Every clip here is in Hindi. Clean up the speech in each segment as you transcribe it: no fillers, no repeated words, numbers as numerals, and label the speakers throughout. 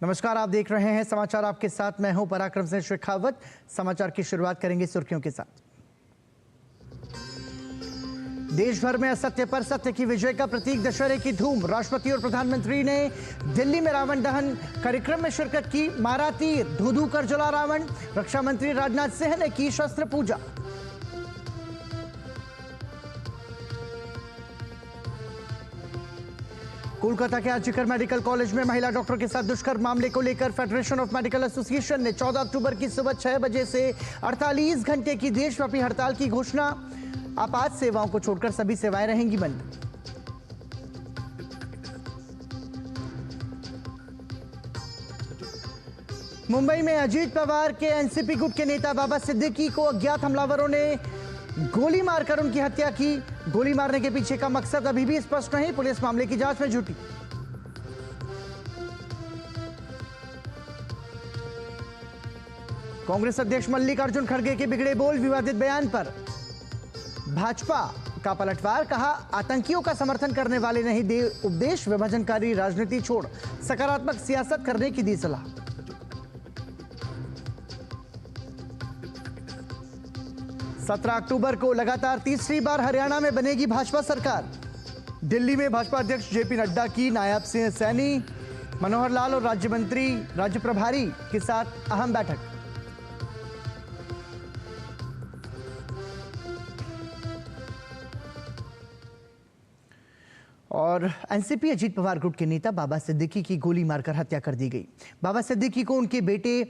Speaker 1: नमस्कार, आप देख रहे हैं समाचार। आपके साथ मैं हूं पराक्रम सिंह शेखावत। समाचार की शुरुआत करेंगे सुर्खियों के साथ। देश भर में असत्य पर सत्य की विजय का प्रतीक दशहरे की धूम। राष्ट्रपति और प्रधानमंत्री ने दिल्ली में रावण दहन कार्यक्रम में शिरकत की। मारा तीर, धू धू कर जला रावण। रक्षा मंत्री राजनाथ सिंह ने की शस्त्र पूजा। कोलकाता के आर्जिकर मेडिकल कॉलेज में महिला डॉक्टर के साथ दुष्कर्म मामले को लेकर फेडरेशन ऑफ मेडिकल एसोसिएशन ने 14 अक्टूबर की सुबह 6 बजे से 48 घंटे की देशव्यापी हड़ताल की घोषणा। आपात सेवाओं को छोड़कर सभी सेवाएं रहेंगी बंद। मुंबई में अजीत पवार के एनसीपी गुट के नेता बाबा सिद्दीकी को अज्ञात हमलावरों ने गोली मारकर उनकी हत्या की। गोली मारने के पीछे का मकसद अभी भी स्पष्ट नहीं। पुलिस मामले की जांच में जुटी। कांग्रेस अध्यक्ष मल्लिकार्जुन खड़गे के बिगड़े बोल, विवादित बयान पर भाजपा का पलटवार। कहा, आतंकियों का समर्थन करने वाले नहीं दे उपदेश, विभाजनकारी राजनीति छोड़ सकारात्मक सियासत करने की दी सलाह। सत्रह अक्टूबर को लगातार तीसरी बार हरियाणा में बनेगी भाजपा सरकार। दिल्ली में भाजपा अध्यक्ष जेपी नड्डा की नायब सिंह सैनी, मनोहर लाल और राज्य प्रभारी के साथ अहम बैठक। और एनसीपी अजीत पवार गुट के नेता बाबा सिद्दीकी की गोली मारकर हत्या कर दी गई। बाबा सिद्दीकी को उनके बेटे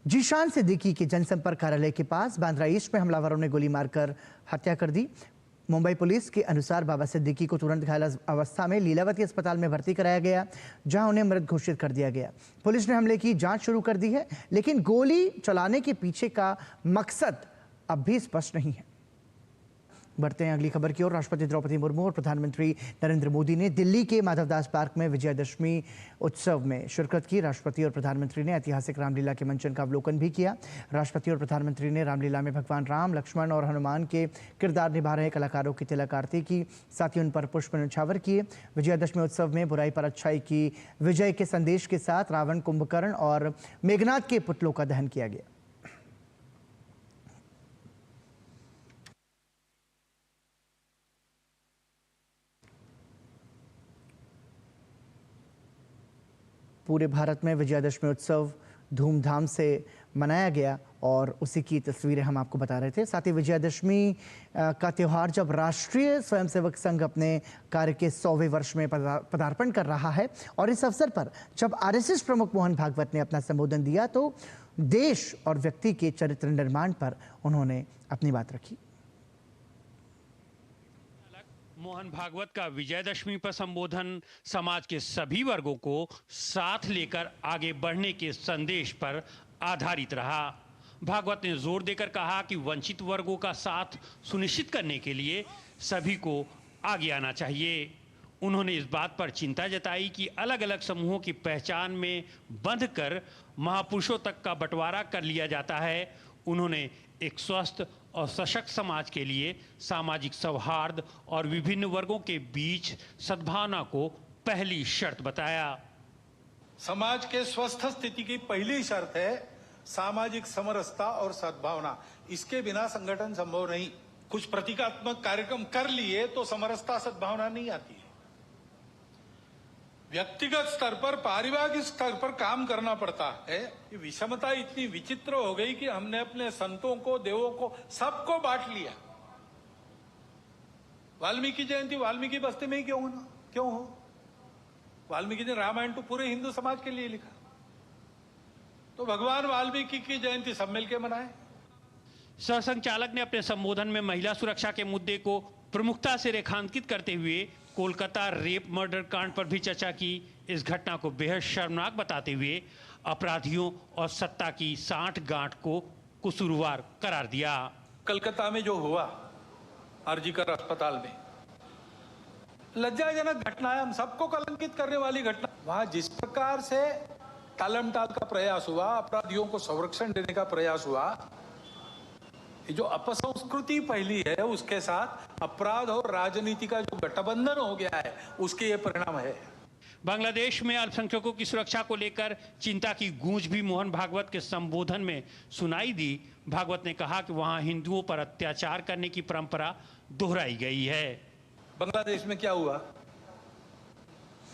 Speaker 1: जीशान सिद्दीकी के जनसंपर्क कार्यालय के पास बांद्रा ईस्ट में हमलावरों ने गोली मारकर हत्या कर दी। मुंबई पुलिस के अनुसार बाबा सिद्दीकी को तुरंत घायल अवस्था में लीलावती अस्पताल में भर्ती कराया गया, जहां उन्हें मृत घोषित कर दिया गया। पुलिस ने हमले की जांच शुरू कर दी है, लेकिन गोली चलाने के पीछे का मकसद अब भी स्पष्ट नहीं है। बढ़ते हैं अगली खबर की ओर। राष्ट्रपति द्रौपदी मुर्मू और प्रधानमंत्री नरेंद्र मोदी ने दिल्ली के माधवदास पार्क में विजयादशमी उत्सव में शिरकत की। राष्ट्रपति और प्रधानमंत्री ने ऐतिहासिक रामलीला के मंचन का अवलोकन भी किया। राष्ट्रपति और प्रधानमंत्री ने रामलीला में भगवान राम, लक्ष्मण और हनुमान के किरदार निभा रहे कलाकारों की तिलक आरती की, साथ ही उन पर पुष्प न्यौछावर किए। विजयादशमी उत्सव में बुराई पर अच्छाई की विजय के संदेश के साथ रावण, कुंभकर्ण और मेघनाद के पुतलों का दहन किया गया। पूरे भारत में विजयादशमी उत्सव धूमधाम से मनाया गया और उसी की तस्वीरें हम आपको बता रहे थे। साथ ही विजयादशमी का त्यौहार जब राष्ट्रीय स्वयंसेवक संघ अपने कार्य के 100वें वर्ष में पदार्पण कर रहा है और इस अवसर पर जब आरएसएस प्रमुख मोहन भागवत ने अपना संबोधन दिया तो देश और व्यक्ति के चरित्र निर्माण पर उन्होंने अपनी बात रखी।
Speaker 2: मोहन भागवत का विजयदशमी पर संबोधन समाज के सभी वर्गों को साथ लेकर आगे बढ़ने के संदेश पर आधारित रहा। भागवत ने जोर देकर कहा कि वंचित वर्गों का साथ सुनिश्चित करने के लिए सभी को आगे आना चाहिए। उन्होंने इस बात पर चिंता जताई कि अलग अलग समूहों की पहचान में बंध कर महापुरुषों तक का बंटवारा कर लिया जाता है। उन्होंने एक स्वस्थ और सशक्त समाज के लिए सामाजिक सौहार्द और विभिन्न वर्गों के बीच सद्भावना को पहली शर्त बताया।
Speaker 3: समाज के स्वस्थ स्थिति की पहली शर्त है सामाजिक समरसता और सद्भावना। इसके बिना संगठन संभव नहीं। कुछ प्रतीकात्मक कार्यक्रम कर लिए तो समरसता सद्भावना नहीं आती है। व्यक्तिगत स्तर पर, पारिवारिक स्तर पर काम करना पड़ता है। ये विषमता इतनी विचित्र हो गई कि हमने अपने संतों को, देवों को, सबको बांट लिया। वाल्मीकि जयंती वाल्मीकि बस्ती में ही क्यों हो? वाल्मीकि ने रामायण तो पूरे हिंदू समाज के लिए लिखा, तो भगवान वाल्मीकि की जयंती सब मिलकर मनाए।
Speaker 2: सरसंघचालक ने अपने संबोधन में महिला सुरक्षा के मुद्दे को प्रमुखता से रेखांकित करते हुए कोलकाता रेप मर्डर कांड पर भी चर्चा की। इस घटना को बेहद शर्मनाक बताते हुए अपराधियों और सत्ता की साठगांठ को कसूरवार करार दिया।
Speaker 3: कलकत्ता में जो हुआ आरजीकर अस्पताल में, लज्जाजनक घटना है, हम सबको कलंकित करने वाली घटना। वहां जिस प्रकार से टालमटाल का प्रयास हुआ, अपराधियों को संरक्षण देने का प्रयास हुआ, जो अपसंस्कृति फैली है उसके साथ अपराध और राजनीति का जो गठबंधन हो गया है, उसके ये परिणाम है।
Speaker 2: बांग्लादेश में अल्पसंख्यकों की सुरक्षा को लेकर चिंता की गूंज भी मोहन भागवत के संबोधन में सुनाई दी। भागवत ने कहा कि वहां हिंदुओं पर अत्याचार करने की परंपरा दोहराई गई है।
Speaker 3: बांग्लादेश में क्या हुआ,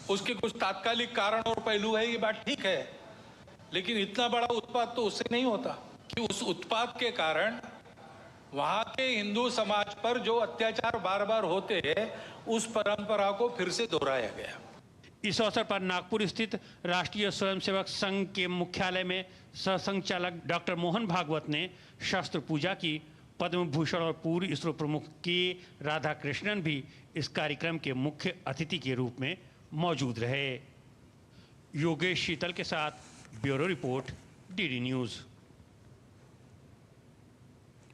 Speaker 3: उसके कुछ तात्कालिक कारण और पहलू है, ये बात ठीक है, लेकिन इतना बड़ा उत्पात तो उससे नहीं होता कि उस उत्पात के कारण वहां के हिंदू समाज पर जो अत्याचार बार बार होते हैं उस परंपरा को फिर से दोहराया गया।
Speaker 2: इस अवसर पर नागपुर स्थित राष्ट्रीय स्वयंसेवक संघ के मुख्यालय में सहसंचालक डॉक्टर मोहन भागवत ने शस्त्र पूजा की। पद्म भूषण और पूर्व इसरो प्रमुख के राधाकृष्णन भी इस कार्यक्रम के मुख्य अतिथि के रूप में मौजूद रहे। योगेश शीतल के साथ ब्यूरो रिपोर्ट, डीडी न्यूज।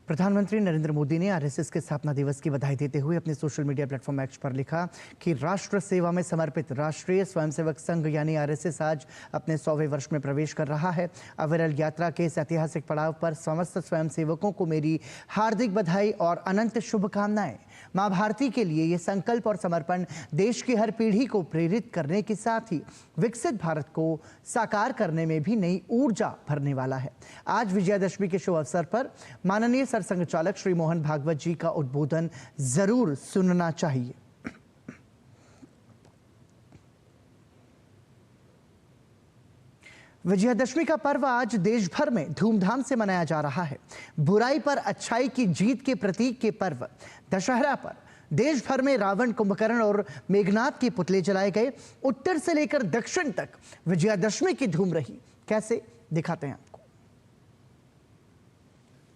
Speaker 1: प्रधानमंत्री नरेंद्र मोदी ने आरएसएस के स्थापना दिवस की बधाई देते हुए अपने सोशल मीडिया प्लेटफॉर्म एक्स पर लिखा कि राष्ट्र सेवा में समर्पित राष्ट्रीय स्वयंसेवक संघ यानी आरएसएस आज अपने 100वें वर्ष में प्रवेश कर रहा है। अविरल यात्रा के इस ऐतिहासिक पड़ाव पर समस्त स्वयंसेवकों को मेरी हार्दिक बधाई और अनंत शुभकामनाएं। मां भारती के लिए ये संकल्प और समर्पण देश की हर पीढ़ी को प्रेरित करने के साथ ही विकसित भारत को साकार करने में भी नई ऊर्जा भरने वाला है। आज विजयादशमी के शुभ अवसर पर माननीय सरसंघचालक श्री मोहन भागवत जी का उद्बोधन जरूर सुनना चाहिए। विजयादशमी का पर्व आज देश भर में धूमधाम से मनाया जा रहा है। बुराई पर अच्छाई की जीत के प्रतीक के पर्व दशहरा पर देश भर में रावण, कुंभकर्ण और मेघनाथ के पुतले जलाए गए। उत्तर से लेकर दक्षिण तक विजयादशमी की धूम रही। कैसे, दिखाते हैं आपको।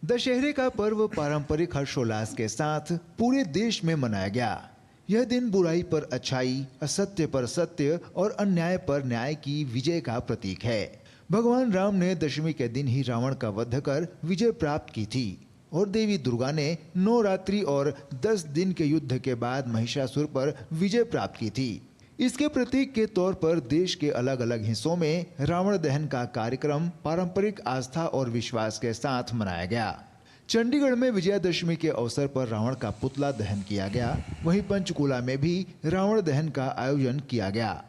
Speaker 4: दशहरे का पर्व पारंपरिक हर्षोल्लास के साथ पूरे देश में मनाया गया। यह दिन बुराई पर अच्छाई, असत्य पर सत्य और अन्याय पर न्याय की विजय का प्रतीक है। भगवान राम ने दशमी के दिन ही रावण का वध कर विजय प्राप्त की थी और देवी दुर्गा ने 9 रात्रि और 10 दिन के युद्ध के बाद महिषासुर पर विजय प्राप्त की थी। इसके प्रतीक के तौर पर देश के अलग अलग हिस्सों में रावण दहन का कार्यक्रम पारंपरिक आस्था और विश्वास के साथ मनाया गया। चंडीगढ़ में विजयादशमी के अवसर पर रावण का पुतला दहन किया गया। वहीं पंचकुला में भी रावण दहन का आयोजन किया गया।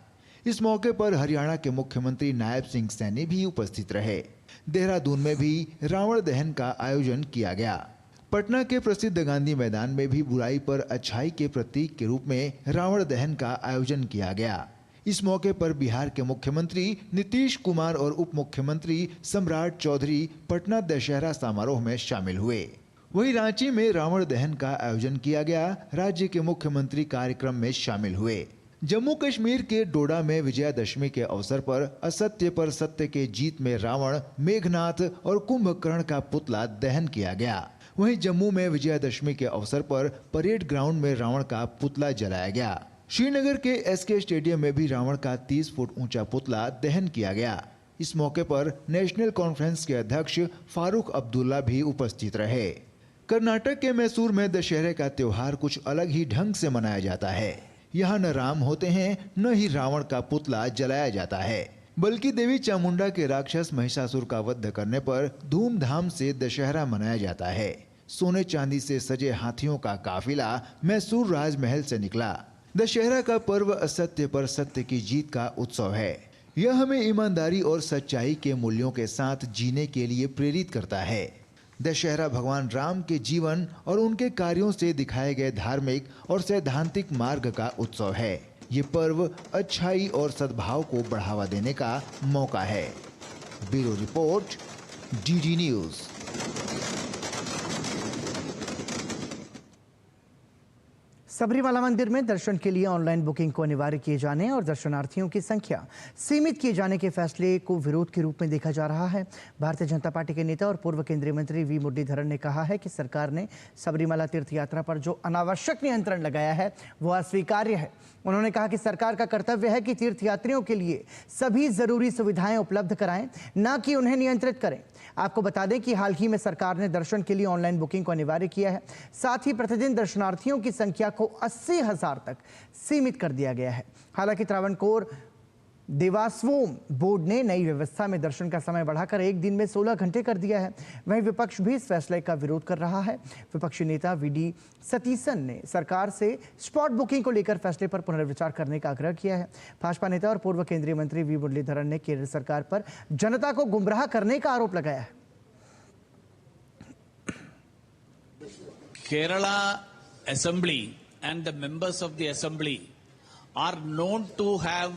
Speaker 4: इस मौके पर हरियाणा के मुख्यमंत्री नायब सिंह सैनी भी उपस्थित रहे। देहरादून में भी रावण दहन का आयोजन किया गया। पटना के प्रसिद्ध गांधी मैदान में भी बुराई पर अच्छाई के प्रतीक के रूप में रावण दहन का आयोजन किया गया। इस मौके पर बिहार के मुख्यमंत्री नीतीश कुमार और उप मुख्यमंत्री सम्राट चौधरी पटना दशहरा समारोह में शामिल हुए। वहीं रांची में रावण दहन का आयोजन किया गया। राज्य के मुख्यमंत्री कार्यक्रम में शामिल हुए। जम्मू कश्मीर के डोडा में विजयादशमी के अवसर पर असत्य पर सत्य के जीत में रावण, मेघनाथ और कुंभकर्ण का पुतला दहन किया गया। वहीं जम्मू में विजयादशमी के अवसर पर परेड ग्राउंड में रावण का पुतला जलाया गया। श्रीनगर के एसके स्टेडियम में भी रावण का 30 फुट ऊंचा पुतला दहन किया गया। इस मौके पर नेशनल कॉन्फ्रेंस के अध्यक्ष फारूक अब्दुल्ला भी उपस्थित रहे। कर्नाटक के मैसूर में दशहरे का त्योहार कुछ अलग ही ढंग से मनाया जाता है। यहाँ न राम होते हैं, न ही रावण का पुतला जलाया जाता है, बल्कि देवी चामुंडा के राक्षस महिषासुर का वध करने पर धूमधाम से दशहरा मनाया जाता है। सोने चांदी से सजे हाथियों का काफिला मैसूर राजमहल से निकला। दशहरा का पर्व असत्य पर सत्य की जीत का उत्सव है। यह हमें ईमानदारी और सच्चाई के मूल्यों के साथ जीने के लिए प्रेरित करता है। दशहरा भगवान राम के जीवन और उनके कार्यों से दिखाए गए धार्मिक और सैद्धांतिक मार्ग का उत्सव है। ये पर्व अच्छाई और सद्भाव को बढ़ावा देने का मौका है। Bureau report, DD news.
Speaker 1: Sabarimala मंदिर में दर्शन के लिए ऑनलाइन बुकिंग को अनिवार्य किए जाने और दर्शनार्थियों की संख्या सीमित किए जाने के फैसले को विरोध के रूप में देखा जा रहा है। भारतीय जनता पार्टी के नेता और पूर्व केंद्रीय मंत्री वी मुरलीधरन ने कहा है कि सरकार ने सबरीमाला तीर्थ यात्रा पर जो अनावश्यक नियंत्रण लगाया है वो अस्वीकार्य है। उन्होंने कहा कि सरकार का कर्तव्य है कि तीर्थयात्रियों के लिए सभी जरूरी सुविधाएं उपलब्ध कराएं, न कि उन्हें नियंत्रित करें। आपको बता दें कि हाल ही में सरकार ने दर्शन के लिए ऑनलाइन बुकिंग को अनिवार्य किया है। साथ ही प्रतिदिन दर्शनार्थियों की संख्या को 80,000 तक सीमित कर दिया गया है। हालांकि त्रावणकोर देवास्वोम बोर्ड ने नई व्यवस्था में दर्शन का समय बढ़ाकर एक दिन में 16 घंटे कर दिया है। वहीं विपक्ष भी इस फैसले का विरोध कर रहा है। विपक्षी नेता वीडी सतीसन ने सरकार से स्पॉट बुकिंग को लेकर फैसले पर पुनर्विचार करने का आग्रह किया है। भाजपा नेता और पूर्व केंद्रीय मंत्री वी मुरलीधरन ने केंद्र सरकार पर जनता को गुमराह करने का आरोप लगाया है।
Speaker 5: Kerala Assembly and the members of the Assembly are known to have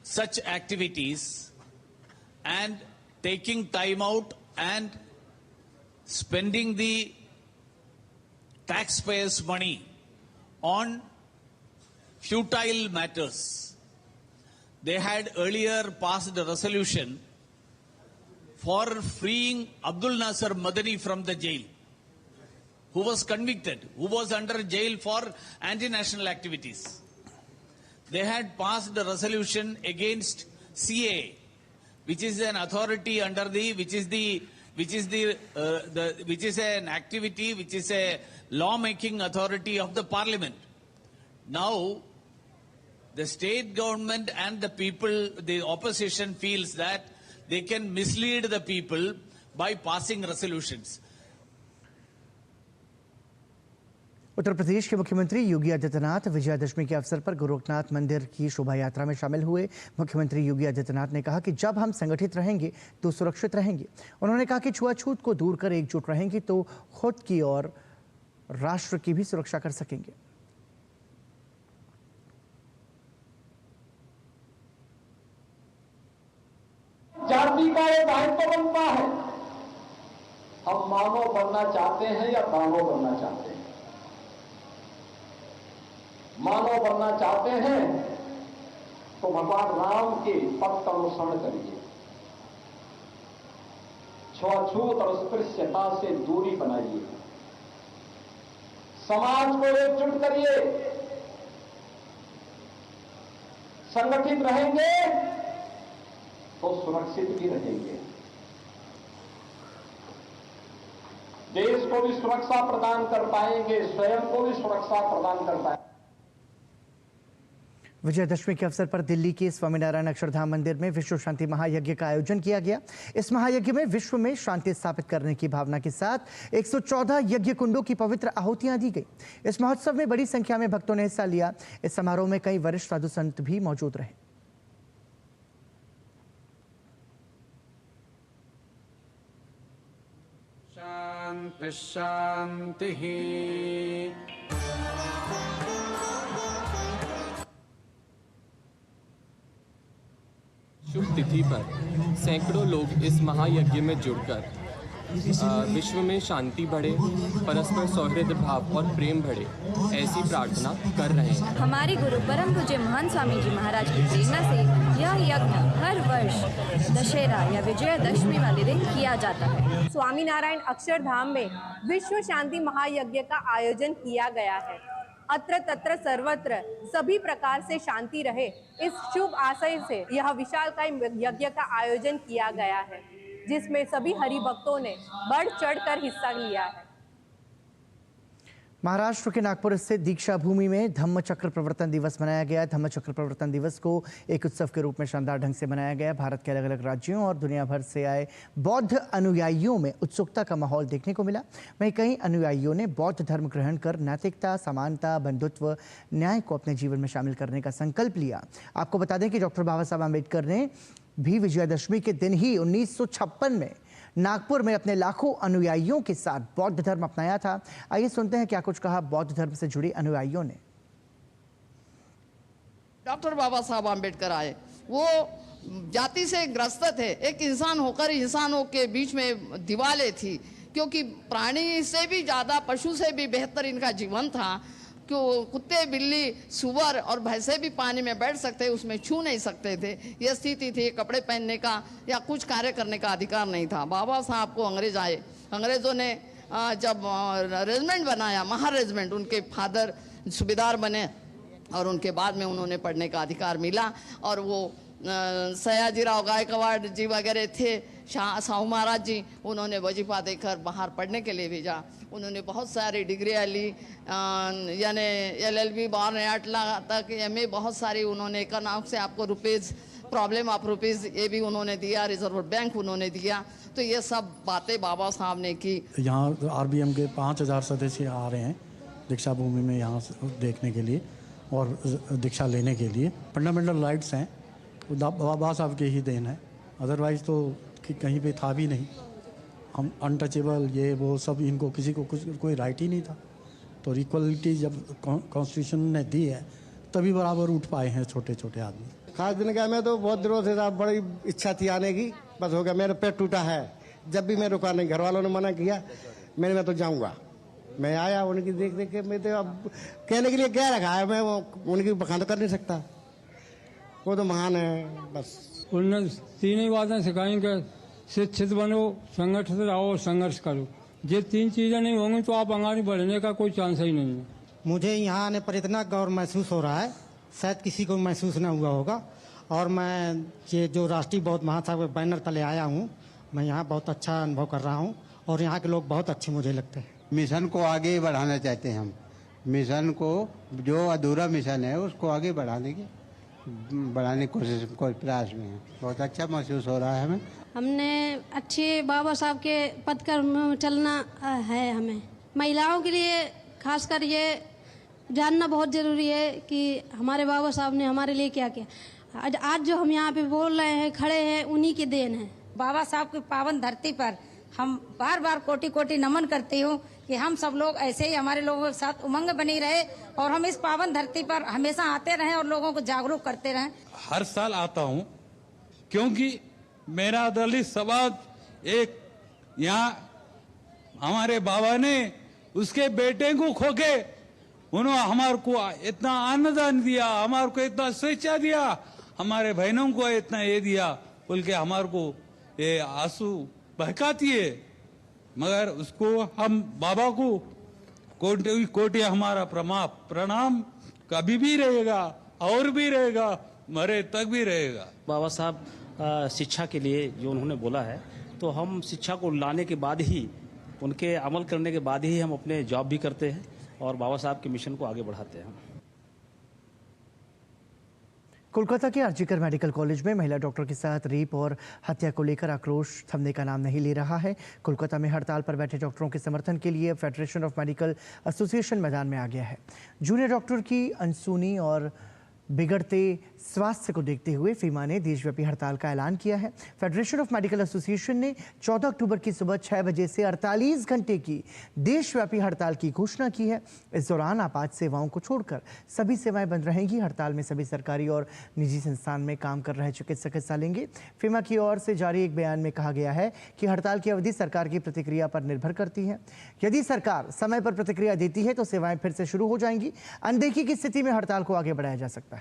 Speaker 5: such activities, and taking time out and spending the taxpayers' money on futile matters. They had earlier passed a resolution for freeing Abdul Nasser Madani from the jail, who was convicted, who was under jail for anti-national activities. They had passed a resolution against CA, which is an authority under the, which is an activity, which is a law-making authority of the parliament. Now, the state government and the people, the opposition feels that they can mislead the people by passing resolutions.
Speaker 1: Uttar Pradesh के मुख्यमंत्री योगी आदित्यनाथ विजयादशमी के अवसर पर गोरखनाथ मंदिर की शोभा यात्रा में शामिल हुए। मुख्यमंत्री योगी आदित्यनाथ ने कहा कि जब हम संगठित रहेंगे तो सुरक्षित रहेंगे। उन्होंने कहा कि छुआछूत को दूर कर एकजुट रहेंगे तो खुद की और राष्ट्र की भी सुरक्षा कर सकेंगे।
Speaker 6: जाति का ये दायित्व बनता है। हम मानव बनना चाहते हैं या दानव बनना चाहते हैं? मानव बनना चाहते हैं तो भगवान राम के पथ का अनुसरण करिए। छुआछूत और अस्पृश्यता से दूरी बनाइए। समाज को एकजुट करिए। संगठित रहेंगे तो सुरक्षित भी रहेंगे। देश को भी सुरक्षा प्रदान कर पाएंगे, स्वयं को भी सुरक्षा प्रदान कर पाएंगे।
Speaker 1: विजयादशमी के अवसर पर दिल्ली के स्वामीनारायण अक्षरधाम मंदिर में विश्व शांति महायज्ञ का आयोजन किया गया। इस महायज्ञ में विश्व में शांति स्थापित करने की भावना के साथ 114 यज्ञ कुंडों की पवित्र आहुतियां दी गई। इस महोत्सव में बड़ी संख्या में भक्तों ने हिस्सा लिया। इस समारोह में कई वरिष्ठ साधु संत भी मौजूद रहे।
Speaker 7: शांति शांति। शुभ तिथि पर सैकड़ों लोग इस महायज्ञ में जुड़कर विश्व में शांति बढ़े, परस्पर सौहार्द भाव और प्रेम बढ़े, ऐसी प्रार्थना कर रहे हैं। हमारे गुरु परम पूज्य महान स्वामी जी महाराज की प्रेरणा से यह यज्ञ हर वर्ष दशहरा या विजयादशमी वाले दिन किया जाता है।
Speaker 8: स्वामीनारायण अक्षरधाम में विश्व शांति महायज्ञ का आयोजन किया गया है। अत्र तत्र सर्वत्र सभी प्रकार से शांति रहे, इस शुभ आशय से यह विशालकाय यज्ञ का आयोजन किया गया है, जिसमें सभी हरि भक्तों ने बढ़ चढ़कर हिस्सा लिया है।
Speaker 1: महाराष्ट्र के नागपुर स्थित दीक्षा भूमि में धम्म चक्र प्रवर्तन दिवस मनाया गया। धम्म चक्र प्रवर्तन दिवस को एक उत्सव के रूप में शानदार ढंग से मनाया गया। भारत के अलग अलग राज्यों और दुनिया भर से आए बौद्ध अनुयायियों में उत्सुकता का माहौल देखने को मिला। वहीं कई अनुयायियों ने बौद्ध धर्म ग्रहण कर नैतिकता, समानता, बंधुत्व, न्याय को अपने जीवन में शामिल करने का संकल्प लिया। आपको बता दें कि डॉक्टर बाबा साहब आम्बेडकर ने भी विजयादशमी के दिन ही 1956 में नागपुर में अपने लाखों अनुयायियों के साथ बौद्ध धर्म अपनाया था। आइए सुनते हैं क्या कुछ कहा बौद्ध धर्म से जुड़े अनुयायियों ने।
Speaker 9: डॉक्टर बाबा साहब आम्बेडकर आए, वो जाति से ग्रस्त थे। एक इंसान होकर इंसानों के बीच में दीवारें थी, क्योंकि प्राणी से भी ज्यादा, पशु से भी बेहतर इनका जीवन था। क्यों कुत्ते, बिल्ली, सुअर और भैंसे भी पानी में बैठ सकते, उसमें छू नहीं सकते थे। यह स्थिति थी। कपड़े पहनने का या कुछ कार्य करने का अधिकार नहीं था। बाबा साहब को अंग्रेज आए। अंग्रेजों ने जब रेजिमेंट बनाया, महारेजिमेंट, उनके फादर सूबेदार बने और उनके बाद में उन्होंने पढ़ने का अधिकार मिला। और वो सयाजीराव गायकवाड़ जी वगैरह थे, साहू महाराज जी, उन्होंने वजीफा देकर बाहर पढ़ने के लिए भेजा। उन्होंने बहुत सारी डिग्रियाँ ली, यानी LLB 12 तक, MA बहुत सारी उन्होंने। इकोनॉमिक्स से आपको रुपीज़ प्रॉब्लम ऑफ रुपीज ये भी उन्होंने दिया, रिजर्व बैंक उन्होंने दिया। तो ये सब बातें बाबा साहब ने की।
Speaker 10: यहाँ RBM के 5000 सदस्य आ रहे हैं दीक्षा भूमि में यहाँ देखने के लिए और दीक्षा लेने के लिए। फंडामेंटल राइट्स हैं, बाबा साहब के ही देन है, अदरवाइज तो कहीं पे था भी नहीं। हम अनटचेबल ये वो सब, इनको किसी को कुछ कोई राइट ही नहीं था। तो इक्वलिटी जब कॉन्स्टिट्यूशन ने दी है तभी बराबर उठ पाए हैं छोटे छोटे आदमी।
Speaker 11: खास दिन का मैं तो बहुत दिनों से बड़ी इच्छा थी आने की, बस हो गया, मेरा पेट टूटा है। जब भी मैं रुका नहीं, घर वालों ने मना किया, मैं तो जाऊंगा। मैं आया, उनकी देख देख के मैं तो अब कहने के लिए क्या रखा है, मैं उनकी बखान तो कर नहीं सकता, वो तो महान है। बस
Speaker 12: उन्होंने तीन ही बातें सिखाई कि शिक्षित बनो, संगठित रहो और संघर्ष करो। ये तीन चीजें नहीं होंगी तो आप आगे बढ़ने का कोई चांस ही नहीं है।
Speaker 13: मुझे यहाँ आने पर इतना गौरव महसूस हो रहा है, शायद किसी को महसूस न हुआ होगा। और मैं ये जो राष्ट्रीय बौद्ध महासभा के बैनर तले आया हूँ, मैं यहाँ बहुत अच्छा अनुभव कर रहा हूँ और यहाँ के लोग बहुत अच्छे मुझे लगते हैं।
Speaker 14: मिशन को आगे बढ़ाना चाहते हैं हम। मिशन को, जो अधूरा मिशन है उसको आगे बढ़ाने की कोशिश, कोई प्रयास में है। बहुत अच्छा महसूस हो रहा है हमें।
Speaker 15: हमने अच्छे बाबा साहब के पथ में चलना है। हमें महिलाओं के लिए खासकर ये जानना बहुत ज़रूरी है कि हमारे बाबा साहब ने हमारे लिए क्या किया। आज जो हम यहाँ पे बोल रहे हैं, खड़े हैं, उन्हीं की देन है।
Speaker 16: बाबा साहब की पावन धरती पर हम बार बार कोटि कोटि नमन करती हूँ कि हम सब लोग ऐसे ही हमारे लोगों के साथ उमंग बनी रहे और हम इस पावन धरती पर हमेशा आते रहें और लोगों को जागरूक करते रहें।
Speaker 17: हर साल आता हूँ क्योंकि मेरा दलित समाज एक, यहाँ हमारे बाबा ने उसके बेटे को खोके उन्होंने हमारे को इतना अन्नदान दिया, हमारे को इतना स्वेच्छा दिया, हमारे बहनों को इतना ये दिया, बोल के हमारे को ये आंसू बहकाती है। मगर उसको हम बाबा को कोटि कोटि हमारा प्रणाम कभी भी रहेगा और भी रहेगा, मरे तक भी रहेगा।
Speaker 18: बाबा साहब शिक्षा के लिए जो उन्होंने बोला है, तो हम शिक्षा को लाने के बाद ही, उनके अमल करने के बाद ही हम अपने जॉब भी करते हैं और बाबा साहब के मिशन को आगे बढ़ाते हैं।
Speaker 1: कोलकाता के आरजीकर मेडिकल कॉलेज में महिला डॉक्टर के साथ रेप और हत्या को लेकर आक्रोश थमने का नाम नहीं ले रहा है। कोलकाता में हड़ताल पर बैठे डॉक्टरों के समर्थन के लिए फेडरेशन ऑफ मेडिकल एसोसिएशन मैदान में आ गया है। जूनियर डॉक्टर की अनसुनी और बिगड़ते स्वास्थ्य को देखते हुए फीमा ने देशव्यापी हड़ताल का ऐलान किया है। फेडरेशन ऑफ मेडिकल एसोसिएशन ने 14 अक्टूबर की सुबह 6 बजे से 48 घंटे की देशव्यापी हड़ताल की घोषणा की है। इस दौरान आपात सेवाओं को छोड़कर सभी सेवाएं बंद रहेंगी। हड़ताल में सभी सरकारी और निजी संस्थान में काम कर रहे चिकित्सक हिस्सा लेंगे। फीमा की ओर से जारी एक बयान में कहा गया है कि हड़ताल की अवधि सरकार की प्रतिक्रिया पर निर्भर करती है। यदि सरकार समय पर प्रतिक्रिया देती है तो सेवाएं फिर से शुरू हो जाएंगी। अनदेखी की स्थिति में हड़ताल को आगे बढ़ाया जा सकता है।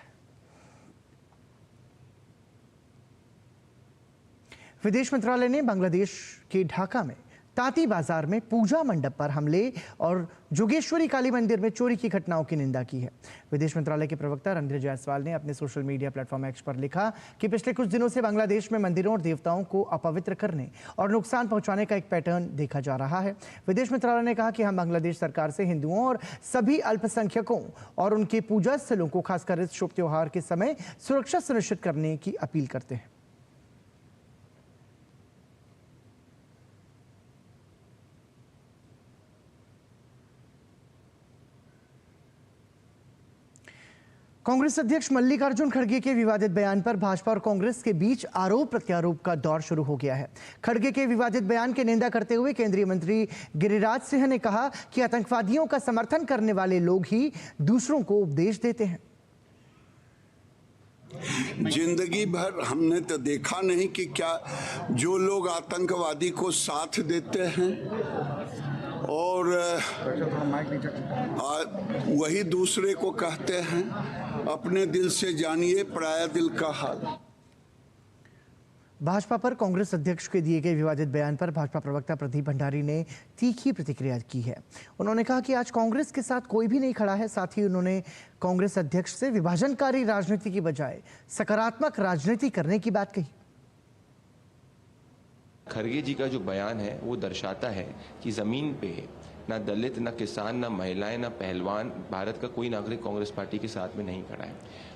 Speaker 1: विदेश मंत्रालय ने बांग्लादेश के ढाका में तांती बाजार में पूजा मंडप पर हमले और जोगेश्वरी काली मंदिर में चोरी की घटनाओं की निंदा की है। विदेश मंत्रालय के प्रवक्ता रणधीर जायसवाल ने अपने सोशल मीडिया प्लेटफॉर्म एक्स पर लिखा कि पिछले कुछ दिनों से बांग्लादेश में मंदिरों और देवताओं को अपवित्र करने और नुकसान पहुंचाने का एक पैटर्न देखा जा रहा है। विदेश मंत्रालय ने कहा कि हम बांग्लादेश सरकार से हिंदुओं और सभी अल्पसंख्यकों और उनके पूजा स्थलों को खासकर इस शुभ त्योहार के समय सुरक्षा सुनिश्चित करने की अपील करते हैं। कांग्रेस अध्यक्ष मल्लिकार्जुन खड़गे के विवादित बयान पर भाजपा और कांग्रेस के बीच आरोप प्रत्यारोप का दौर शुरू हो गया है। खड़गे के विवादित बयान की निंदा करते हुए केंद्रीय मंत्री गिरिराज सिंह ने कहा कि आतंकवादियों का समर्थन करने वाले लोग ही दूसरों को उपदेश देते हैं।
Speaker 19: जिंदगी भर हमने तो देखा नहीं कि क्या जो लोग आतंकवादी को साथ देते हैं और वही दूसरे को कहते हैं, अपने दिल से जानिए पराया दिल का हाल।
Speaker 1: भाजपा पर कांग्रेस अध्यक्ष के दिए गए विवादित बयान पर भाजपा प्रवक्ता प्रदीप भंडारी ने तीखी प्रतिक्रिया की है। उन्होंने कहा कि आज कांग्रेस के साथ कोई भी नहीं खड़ा है। साथ ही उन्होंने कांग्रेस अध्यक्ष से विभाजनकारी राजनीति की बजाय सकारात्मक राजनीति करने की बात कही।
Speaker 20: खड़गे जी का जो बयान है वो दर्शाता है कि ज़मीन पे ना दलित, ना किसान, ना महिलाएं, ना पहलवान, भारत का कोई नागरिक कांग्रेस पार्टी के साथ में नहीं खड़ा है।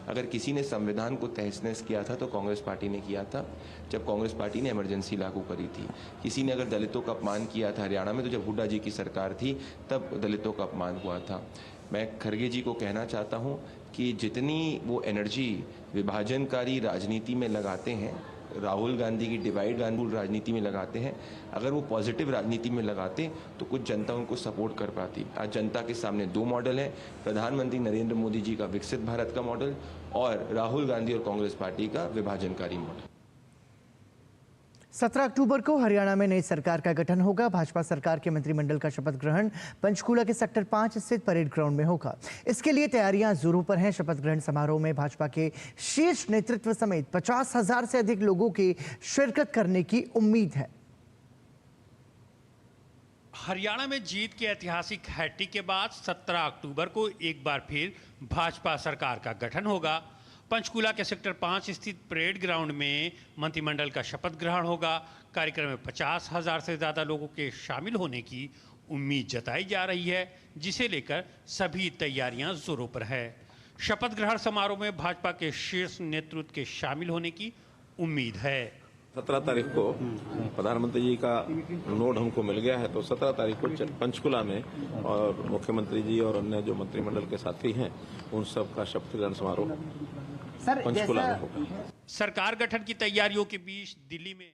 Speaker 20: अगर किसी ने संविधान को तहस-नहस किया था तो कांग्रेस पार्टी ने किया था जब कांग्रेस पार्टी ने इमरजेंसी लागू करी थी। किसी ने अगर दलितों का अपमान किया था हरियाणा में तो जब हुड्डा जी की सरकार थी तब दलितों का अपमान हुआ था। मैं खड़गे जी को कहना चाहता हूं कि जितनी वो एनर्जी विभाजनकारी राजनीति में लगाते हैं, राहुल गांधी की डिवाइड एंड रूल राजनीति में लगाते हैं, अगर वो पॉजिटिव राजनीति में लगाते तो कुछ जनता उनको सपोर्ट कर पाती। आज जनता के सामने दो मॉडल हैं, प्रधानमंत्री नरेंद्र मोदी जी का विकसित भारत का मॉडल और राहुल गांधी और कांग्रेस पार्टी का विभाजनकारी मॉडल।
Speaker 1: 17 अक्टूबर को हरियाणा में नई सरकार का गठन होगा। भाजपा सरकार के मंत्रिमंडल का शपथ ग्रहण पंचकूला के सेक्टर 5 स्थित परेड ग्राउंड में होगा। इसके लिए तैयारियां जोरों पर हैं। शपथ ग्रहण समारोह में भाजपा के शीर्ष नेतृत्व समेत 50,000 से अधिक लोगों के शिरकत करने की उम्मीद है।
Speaker 2: हरियाणा में जीत के ऐतिहासिक हैट्रिक के बाद 17 अक्टूबर को एक बार फिर भाजपा सरकार का गठन होगा। पंचकूला के सेक्टर 5 स्थित परेड ग्राउंड में मंत्रिमंडल का शपथ ग्रहण होगा। कार्यक्रम में 50,000 से ज्यादा लोगों के शामिल होने की उम्मीद जताई जा रही है, जिसे लेकर सभी तैयारियां जोरों पर है। शपथ ग्रहण समारोह में भाजपा के शीर्ष नेतृत्व के शामिल होने की उम्मीद है।
Speaker 21: 17 तारीख को प्रधानमंत्री जी का नोट हमको मिल गया है, तो 17 तारीख को पंचकुला में और मुख्यमंत्री जी और अन्य जो मंत्रिमंडल के साथी हैं उन सब का शपथ ग्रहण समारोह पंचकुला में होगा।
Speaker 2: सरकार गठन की तैयारियों के बीच दिल्ली में